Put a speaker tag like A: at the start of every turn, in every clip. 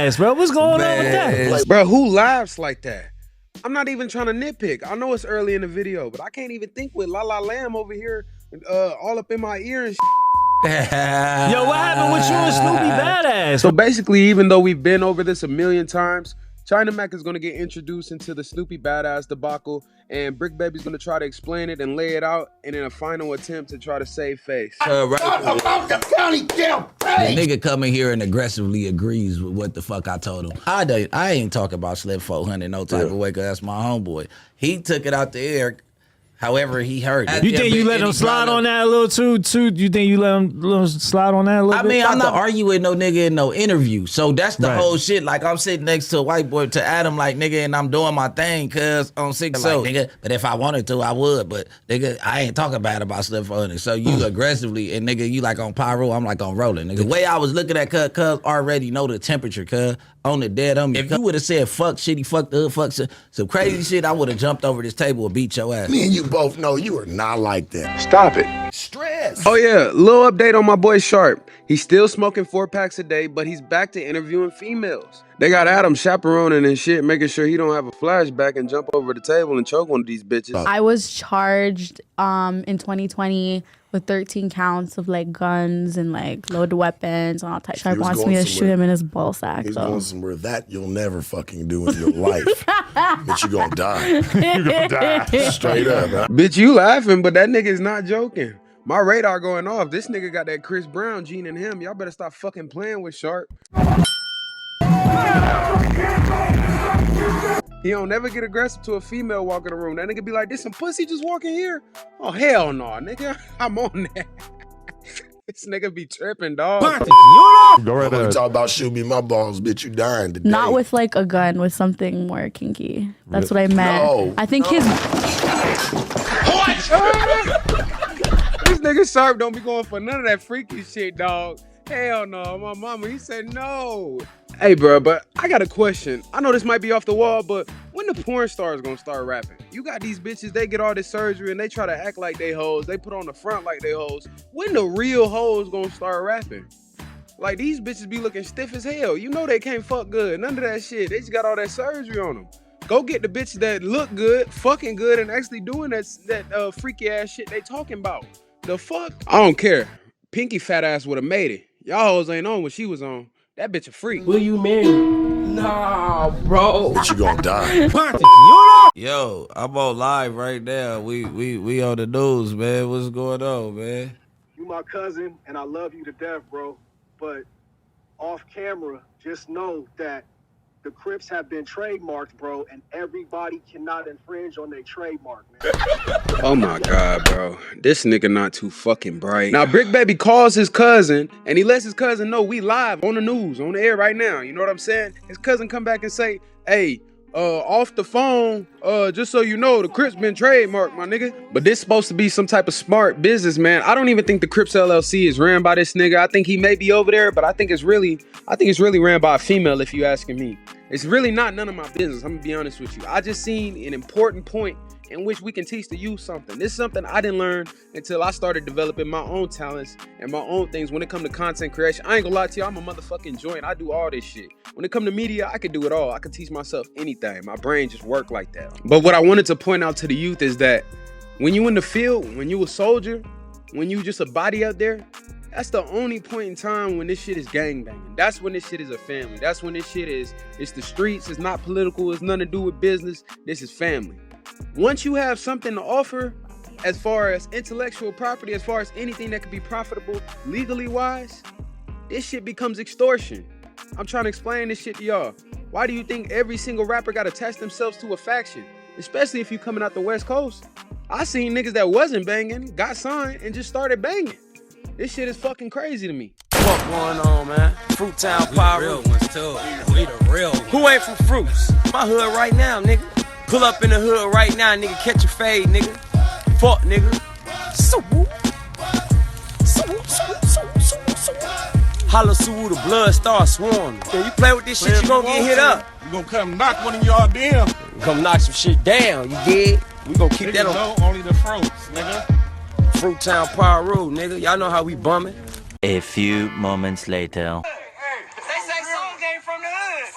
A: ass, bro. What's going on with that?
B: Like, bro, who laughs like that? I'm not even trying to nitpick. I know it's early in the video, but I can't even think with La La Lamb over here all up in my ear and
A: Yo, what happened with you and Snoopy Badass?
B: So basically, even though we've been over this a million times, China Mac is going to get introduced into the Snoopy Badass debacle, and Brick Baby's going to try to explain it and lay it out, and in a final attempt to try to save face.
C: About the county jail. The nigga come in here and aggressively agrees with what the fuck I told him. I ain't talking about Slip 400 no type of way, because that's my homeboy. He took it out the air however he heard it.
A: You think you let him slide on that a little too? You think you let him slide on that a little bit?
C: I mean, I'm not arguing with no nigga in no interview. So that's the whole shit. Like, I'm sitting next to a white boy, to Adam, like, nigga, and I'm doing my thing, cuz on 6 like, nigga, but if I wanted to, I would. But, nigga, I ain't talking bad about Slip 400. So you aggressively, and nigga, you like on pyro, I'm like on rolling, nigga. The way I was looking at cuz already know the temperature, cuz. On the dead on me. If you would have said fuck shitty, fuck the hood, fuck some crazy shit, I would have jumped over this table and beat your ass.
D: Me and you both know you are not like that.
B: Stop it.
D: Stress.
B: Oh yeah, little update on my boy Sharp. He's still smoking 4 packs a day, but he's back to interviewing females. They got Adam chaperoning and shit, making sure he don't have a flashback and jump over the table and choke one of these bitches.
E: I was charged in 2020 with 13 counts of like guns and like loaded weapons and all types. Sharp wants me to shoot him in his ball sack.
D: He's going somewhere that you'll never fucking do in your life. Bitch, you gonna die. You gonna die. Straight up, man.
B: Bitch, you laughing, but that nigga's not joking. My radar going off. This nigga got that Chris Brown gene in him. Y'all better stop fucking playing with Sharp. He don't never get aggressive to a female walking the room. That nigga be like, this some pussy just walking here? Oh, hell no, nigga. I'm on that. This nigga be tripping, dog.
D: Go right ahead. Talk about shoot me my balls, bitch, you dying today.
E: Not with like a gun, with something more kinky. That's what I meant.
D: No.
E: I think his...
B: This nigga Sharp don't be going for none of that freaky shit, dog. Hell no, my mama, he said no. Hey, bro, but I got a question. I know this might be off the wall, but when the porn stars gonna start rapping? You got these bitches, they get all this surgery and they try to act like they hoes. They put on the front like they hoes. When the real hoes gonna start rapping? Like, these bitches be looking stiff as hell. You know they can't fuck good. None of that shit. They just got all that surgery on them. Go get the bitches that look good, fucking good, and actually doing that freaky ass shit they talking about. The fuck? I don't care. Pinky fat ass would have made it. Y'all hoes ain't on what she was on. That bitch a freak.
F: Will you marry me? Nah, bro.
D: Bitch, you gonna die.
C: Yo, I'm on live right now. We on the news, man. What's going on, man?
G: You my cousin, and I love you to death, bro. But off camera, just know that the Crips have been trademarked, bro, and everybody cannot infringe on their trademark, man.
B: Oh my God, bro. This nigga not too fucking bright. Now, Brick Baby calls his cousin, and he lets his cousin know we live on the news, on the air right now. You know what I'm saying? His cousin come back and say, hey, off the phone, just so you know, the Crips been trademarked, my nigga. But this supposed to be some type of smart business, man. I don't even think the Crips LLC is ran by this nigga. I think he may be over there, but I think it's really ran by a female, if you asking me. It's really not none of my business. I'm gonna be honest with you. I just seen an important point in which we can teach the youth something. This is something I didn't learn until I started developing my own talents and my own things when it comes to content creation. I ain't gonna lie to you, I'm a motherfucking joint. I do all this shit. When it comes to media, I can do it all. I can teach myself anything. My brain just work like that. But what I wanted to point out to the youth is that when you in the field, when you a soldier, when you just a body out there, that's the only point in time when this shit is gangbanging. That's when this shit is a family. That's when this shit is, it's the streets, it's not political, it's nothing to do with business. This is family. Once you have something to offer as far as intellectual property, as far as anything that could be profitable legally wise, this shit becomes extortion. I'm trying to explain this shit to y'all. Why do you think every single rapper got attached themselves to a faction? Especially if you coming out the West Coast. I seen niggas that wasn't banging, got signed, and just started banging. This shit is fucking crazy to me.
F: What going on, man? Fruit Town Power. Real ones too. We the real ones. Who ain't from Fruits? My hood right now, nigga. Pull up in the hood right now, nigga. Catch a fade, nigga. Fuck, nigga. So whoop. So whoop, so whoop, so whoop, so whoop, so whoop. Holla Sue, the blood start swarming. Yeah, you play with this shit, you gonna get hit up.
D: You gonna come knock one of y'all down.
F: We gonna knock some shit down, you dig? We gonna keep that on.
D: No, only the fruits, nigga.
F: Fruit Town Power Road, nigga. Y'all know how we bumming.
H: A few moments later.
I: They say song game from the hood.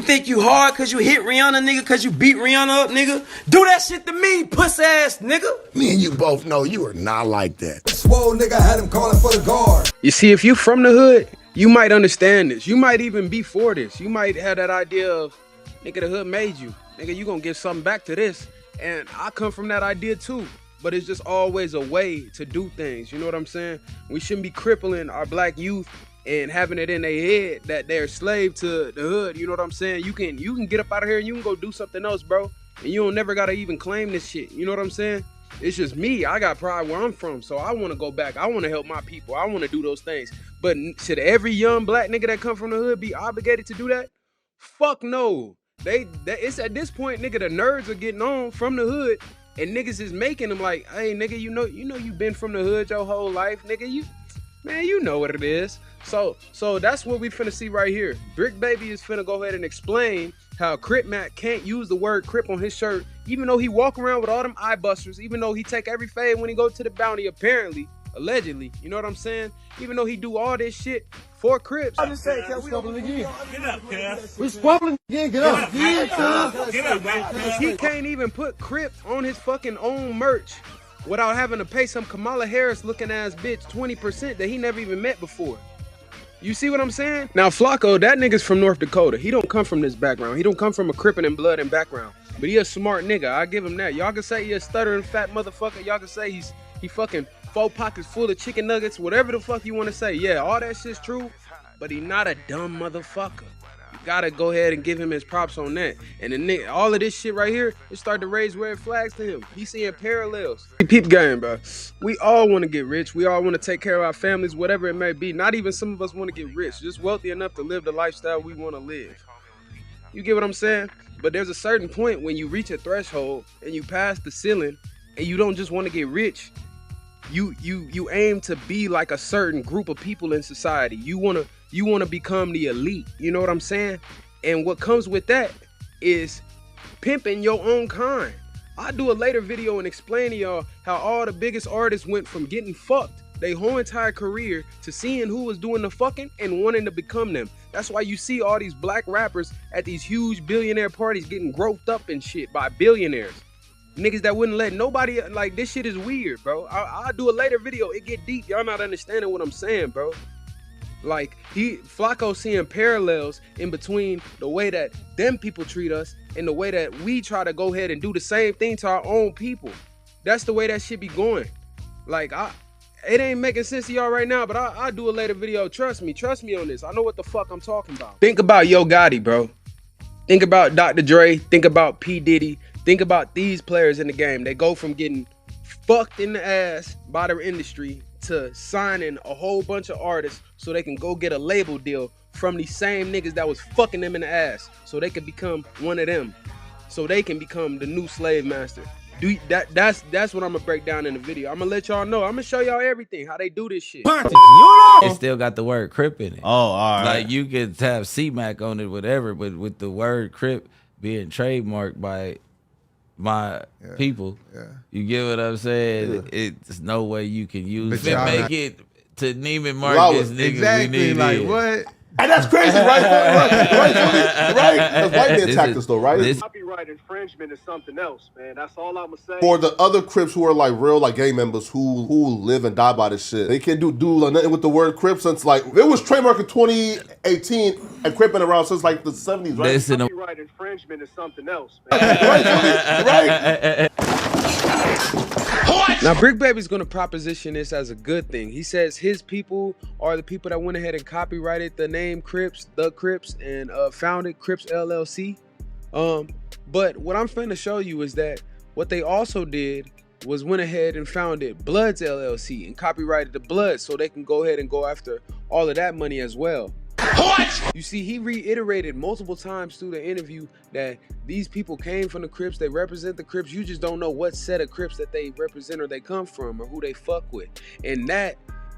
F: think you hard cause you hit Rihanna, nigga, cause you beat Rihanna up, nigga? Do that shit to me, puss ass nigga.
D: Me and you both know you are not like that.
H: Swole nigga had him calling for the guard.
B: You see, if you from the hood, you might understand this. You might even be for this. You might have that idea of, nigga, the hood made you. Nigga, you gonna give something back to this. And I come from that idea too. But it's just always a way to do things. You know what I'm saying? We shouldn't be crippling our black youth and having it in their head that they're slave to the hood. You know what I'm saying? You can get up out of here and you can go do something else, bro. And you don't never gotta even claim this shit. You know what I'm saying? It's just me. I got pride where I'm from, so I want to go back. I want to help my people. I want to do those things. But should every young black nigga that come from the hood be obligated to do that? Fuck no. It's at this point, nigga, the nerds are getting on from the hood, and niggas is making them like, hey, nigga, you know you been from the hood your whole life, nigga. You know what it is. So that's what we finna see right here. Brick Baby is finna go ahead and explain how Crip Mac can't use the word Crip on his shirt, even though he walk around with all them eye busters, even though he take every fade when he go to the bounty, apparently, allegedly, you know what I'm saying? Even though he do all this shit for Crips.
H: I'm just saying, we squabbling again. Get up, cuz. We squabbling again. Get up. Get up, man.
B: He can't even put Crip on his fucking own merch without having to pay some Kamala Harris looking ass bitch 20% that he never even met before. You see what I'm saying? Now Flacco, that nigga's from North Dakota. He don't come from this background. He don't come from a Crippin' and blood and background. But he a smart nigga. I give him that. Y'all can say he a stuttering fat motherfucker. Y'all can say he fucking 4 pockets full of chicken nuggets. Whatever the fuck you want to say. Yeah, all that shit's true. But he not a dumb motherfucker. You gotta go ahead and give him his props on that. And the nigga, all of this shit right here, it started to raise red flags to him. He's seeing parallels. Peep game, bro. We all want to get rich. We all want to take care of our families, whatever it may be. Not even some of us want to get rich. Just wealthy enough to live the lifestyle we want to live. You get what I'm saying? But there's a certain point when you reach a threshold and you pass the ceiling and you don't just want to get rich. You aim to be like a certain group of people in society. You wanna become the elite. You know what I'm saying? And what comes with that is pimping your own kind. I'll do a later video and explain to y'all how all the biggest artists went from getting fucked their whole entire career to seeing who was doing the fucking and wanting to become them. That's why you see all these black rappers at these huge billionaire parties getting groped up and shit by billionaires. Niggas that wouldn't let nobody, like, this shit is weird, bro. I'll do a later video. It get deep. Y'all not understanding what I'm saying, bro. Like, Flacco seeing parallels in between the way that them people treat us and the way that we try to go ahead and do the same thing to our own people. That's the way that shit be going. Like, it ain't making sense to y'all right now, but I'll do a later video. Trust me on this. I know what the fuck I'm talking about. Think about Yo Gotti, bro. Think about Dr. Dre. Think about P. Diddy. Think about these players in the game. They go from getting fucked in the ass by their industry to signing a whole bunch of artists so they can go get a label deal from these same niggas that was fucking them in the ass so they could become one of them. So they can become the new slave master. That's what I'm gonna break down in the video. I'm gonna let y'all know. I'm gonna show y'all everything, how they do this shit.
C: It still got the word Crip in it.
A: Oh, all right.
C: Like, you could have C-Mac on it, whatever, but with the word Crip being trademarked by my people, you get what I'm saying? It's no way you can use it. Make it to Neiman Marcus, nigga.
I: Exactly, like what?
D: And that's crazy, right? Right? Because white men attacked us, though, right?
G: Copyright infringement is something else, man. That's all I'm gonna say.
D: For the other Crips who are like real like gang members who live and die by this shit, they can't do nothing with the word Crip since like it was trademarked in 2018 and Crip been around since like the 70s, right?
G: Copyright infringement is something else, man.
D: Right?
B: Now, Brick Baby's gonna proposition this as a good thing. He says his people are the people that went ahead and copyrighted the name Crips, the Crips, and founded Crips LLC. But what I'm finna show you is that what they also did was went ahead and founded Bloods LLC and copyrighted the Bloods so they can go ahead and go after all of that money as well. What? You see, he reiterated multiple times through the interview that these people came from the Crips, they represent the Crips. You just don't know what set of Crips that they represent or they come from or who they fuck with. And that,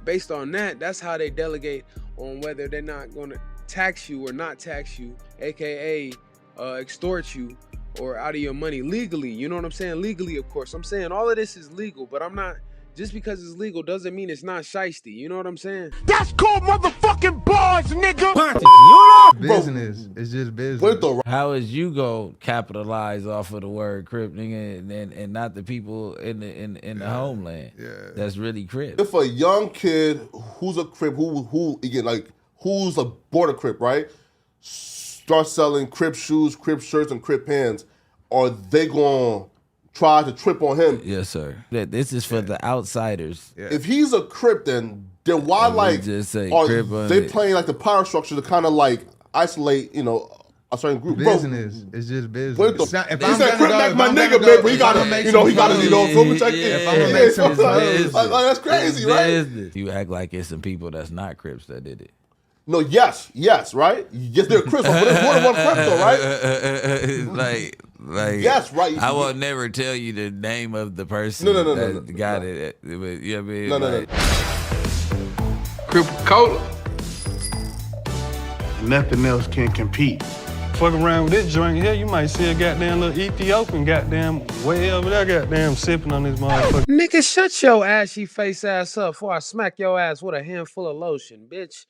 B: based on that, that's how they delegate on whether they're not gonna tax you or not tax you, aka extort you or out of your money legally. You know what I'm saying? Legally, of course. I'm saying all of this is legal, but I'm not Just because it's legal doesn't mean it's not shiesty. You know what I'm saying?
H: That's called motherfucking bars, nigga.
I: Business. It's just business.
D: Wait though,
C: How is you gonna capitalize off of the word Crip, nigga, and not the people in the homeland?
I: Yeah.
C: That's really Crip.
D: if a young kid who's a Crip, who again, like, who's a border Crip, right, start selling Crip shoes, Crip shirts, and Crip pants, are they gonna try to trip on him?
C: Yes, sir. This is for the outsiders.
D: If he's a Crip, then why, like,
C: just say
D: are
C: Crip on
D: they
C: it.
D: playing like the power structure to kind of like isolate, you know, a certain group?
I: Business. It's just business.
D: Wait,
I: If
D: he
I: I'm
D: said
I: gonna
D: Crip
I: go-
D: Mac
I: if
D: my
I: I'm
D: nigga,
I: gonna
D: man,
I: go-
D: but he
I: if I'm
D: gotta,
I: gonna make
D: you know,
I: some
D: he gotta, you know,
I: money,
D: film check
C: yeah,
D: in.
C: if I'm gonna
I: make some
C: business.
D: Like, that's crazy,
C: It's
D: right?
C: business. You act like it's some people that's not Crips that did it.
D: No, yes, right? Yes, they're Crips, but there's more than one Crip though, right?
C: like
D: Yes, right.
C: I will never tell you the name of the person
D: No,
C: that got it. But, you know what I mean?
D: No.
J: Crip Cola. Nothing else can compete.
K: Fuck around with this joint here, you might see a goddamn little Ethiopian goddamn way over there goddamn sipping on this motherfucker.
B: Nigga, shut your ashy face ass up before I smack your ass with a handful of lotion, bitch.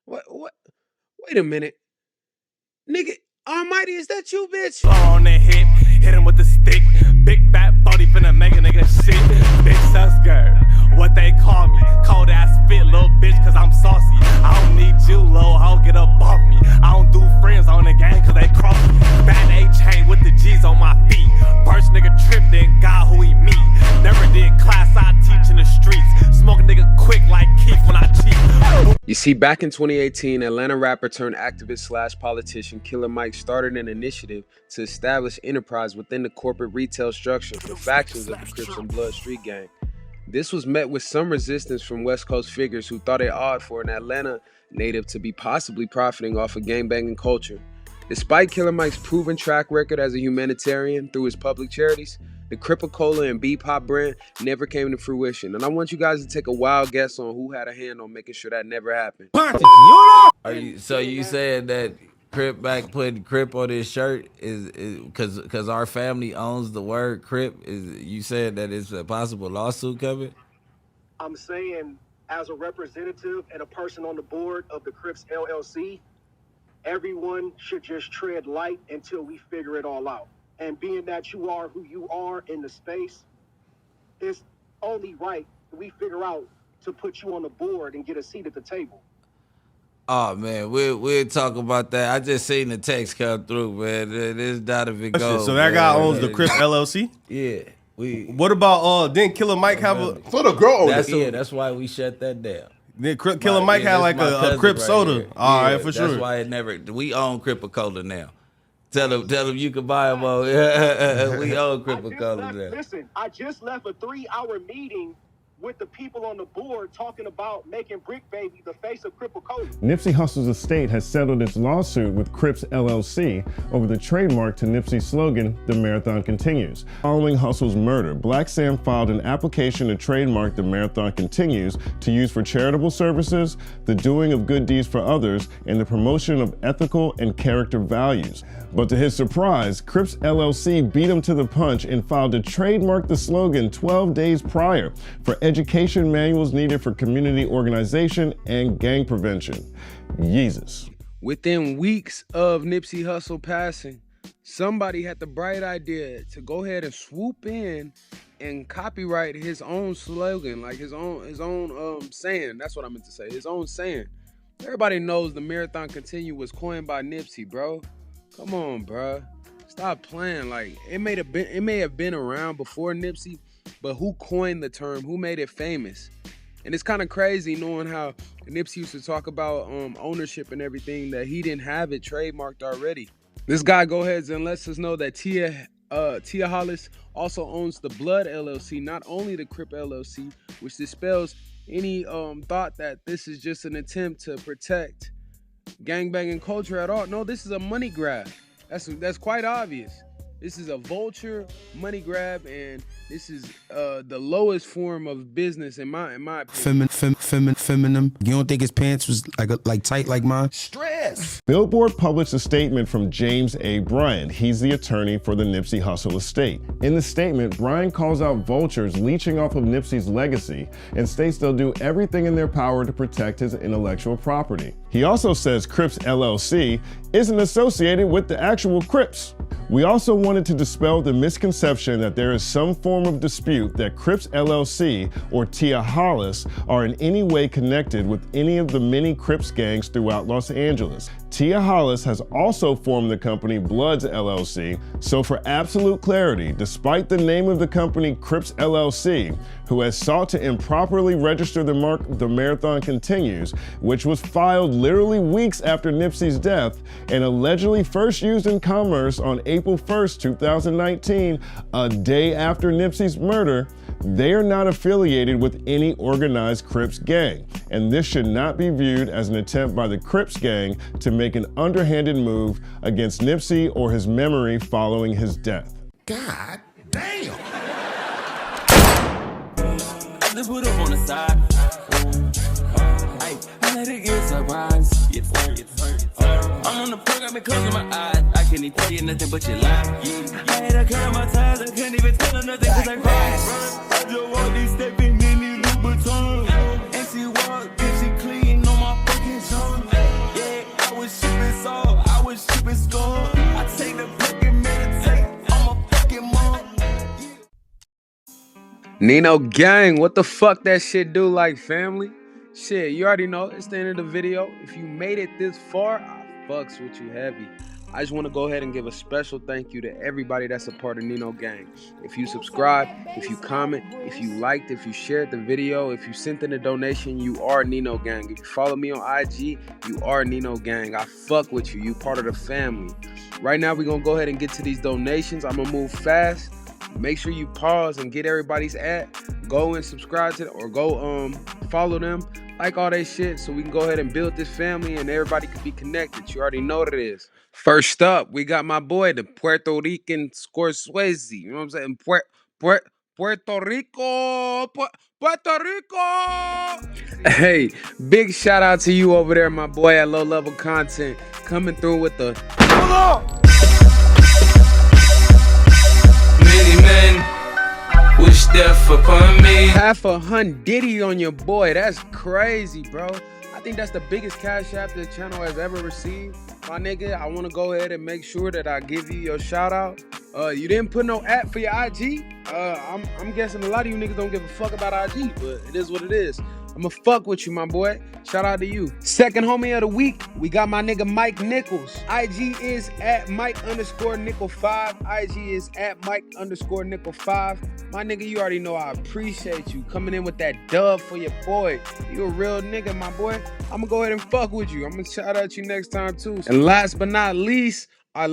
B: What? Wait a minute. Nigga, Almighty, is that you, bitch?
L: On the hip, hit him with the stick. Big fat body finna make a nigga shit. Big sus girl, what they call me. Cold ass spit, little bitch, cause I'm saucy. I don't need you, little hoe, get up off me. I don't do friends on the gang cause they cross me. Bad A-chain with the G's on my feet. First nigga tripped and got who he meet. Never did class, I teach in the streets. Smoke a nigga quick like Keith when I cheat.
B: You see, back in 2018, Atlanta rapper turned activist / politician Killer Mike started an initiative to establish enterprise within the corporate retail structure for factions of the Crips and Blood Street Gang. This was met with some resistance from West Coast figures who thought it odd for an Atlanta native to be possibly profiting off of gangbanging culture. Despite Killer Mike's proven track record as a humanitarian through his public charities, the Crip-A-Cola and Beep-Hop brand never came to fruition. And I want you guys to take a wild guess on who had a hand on making sure that never happened.
C: So you saying that Crip Mac putting Crip on his shirt is because our family owns the word Crip? Is you saying that it's a possible lawsuit coming?
G: I'm saying, as a representative and a person on the board of the Crips LLC, everyone should just tread light until we figure it all out. And being that you are who you are in the space, it's only right that we figure out to put you on the board and get a seat at the table.
C: Oh man, we'll talk about that. I just seen the text come through, man. This Donovan goes.
K: So that guy owns the Crip LLC?
C: Yeah.
K: What about didn't Killer Mike have a
D: So the girl owned it.
C: That's why we shut that down.
K: Then Killer Mike had like a Crip soda.
C: Here.
K: All right, for sure.
C: That's why it never. We own Crip-A-Cola now. Tell them you can buy them all. We own Crip-A-Cola now.
G: Listen, I just left a 3-hour meeting with the people on the board talking about making Brick Baby the face of Crip-A-Cola.
M: Nipsey Hussle's estate has settled its lawsuit with Crips LLC over the trademark to Nipsey's slogan, "The Marathon Continues." Following Hussle's murder, Black Sam filed an application to trademark "The Marathon Continues" to use for charitable services, the doing of good deeds for others, and the promotion of ethical and character values. But to his surprise, Crips LLC beat him to the punch and filed to trademark the slogan 12 days prior for education manuals needed for community organization and gang prevention. Jesus.
B: Within weeks of Nipsey Hussle passing, somebody had the bright idea to go ahead and swoop in and copyright his own slogan, like his own saying. That's what I meant to say. His own saying. Everybody knows the Marathon Continue was coined by Nipsey, bro. Come on, bro. Stop playing. Like it may have been around before Nipsey, but who coined the term? Who made it famous? And it's kind of crazy knowing how Nipsey used to talk about ownership and everything, that he didn't have it trademarked already. This guy go ahead and lets us know that Tia Hollis also owns the Blood LLC, not only the Crip LLC, which dispels any thought that this is just an attempt to protect gangbanging culture at all. No, this is a money grab. That's quite obvious. This is a vulture money grab, and this is the lowest form of business in my opinion.
N: Feminine. You don't think his pants was like tight like mine?
C: Stress. Yes.
M: Billboard published a statement from James A. Bryant. He's the attorney for the Nipsey Hussle estate. In the statement, Bryant calls out vultures leeching off of Nipsey's legacy and states they'll do everything in their power to protect his intellectual property. He also says Crips LLC isn't associated with the actual Crips. We also wanted to dispel the misconception that there is some form of dispute that Crips LLC or Tia Hollis are in any way connected with any of the many Crips gangs throughout Los Angeles. Tia Hollis has also formed the company Bloods LLC, so for absolute clarity, despite the name of the company Crips LLC, who has sought to improperly register the mark The Marathon Continues, which was filed literally weeks after Nipsey's death and allegedly first used in commerce on April 1st, 2019, a day after Nipsey's murder, they are not affiliated with any organized Crips gang, and this should not be viewed as an attempt by the Crips gang to make an underhanded move against Nipsey or his memory following his death.
C: God damn.
F: I just put up on the side. I let it get surprised. I'm on the program and closing my eyes. I can't even tell you nothing but you lie. I had to cut my ties. I couldn't even tell her nothing cause I cried. I just walk these stepping in these Louboutins. And she walk, and she clean on my fucking tongue. Yeah, I was shipping salt, I was shipping score. I take the pick and meditate. I'm a fucking mom.
B: Nino gang, what the fuck that shit do like, family? Shit, you already know, it's the end of the video. If you made it this far, I fucks with you heavy. I just want to go ahead and give a special thank you to everybody that's a part of Nino gang. If you subscribe, if you comment, if you liked, if you shared the video, if you sent in a donation, you are Nino gang. If you follow me on IG, you are Nino gang. I fuck with you. You part of the family. Right now, we're going to go ahead and get to these donations. I'm going to move fast. Make sure you pause and get everybody's ad. Go and subscribe to them or go follow them. Like all that shit so we can go ahead and build this family and everybody can be connected. You already know what it is. First up, we got my boy, the Puerto Rican Scorsese. You know what I'm saying? Puerto Rico. Puerto Rico. Hey, big shout out to you over there, my boy, at Low Level Content. Coming through with the... Hold on! Many men wish death upon me. $500 on your boy. That's crazy, bro. I think that's the biggest cash app the channel has ever received. My nigga, I want to go ahead and make sure that I give you your shout out. You didn't put no app for your IG. I'm guessing a lot of you niggas don't give a fuck about IG, but it is what it is. I'ma fuck with you, my boy. Shout out to you. Second homie of the week, we got my nigga Mike Nichols. IG is at Mike_Nickel5. IG is at Mike_Nickel5. My nigga, you already know I appreciate you coming in with that dub for your boy. You a real nigga, my boy. I'ma go ahead and fuck with you. I'm gonna shout out you next time too. And last but not least, our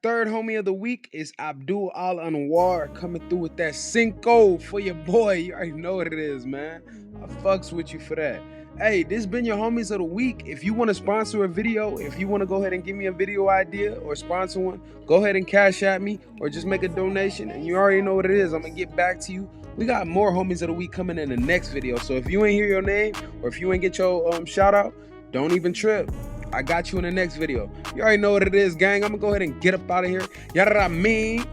B: third homie of the week is Abdul Al Anwar coming through with that Cinco for your boy. You already know what it is, man. I fucks with you for that. Hey, this been your homies of the week. If you want to sponsor a video, if you want to go ahead and give me a video idea or sponsor one, go ahead and cash at me or just make a donation. And you already know what it is. I'm going to get back to you. We got more homies of the week coming in the next video. So if you ain't hear your name or if you ain't get your shout out, don't even trip. I got you in the next video. You already know what it is, gang. I'm gonna go ahead and get up out of here. Yada mean.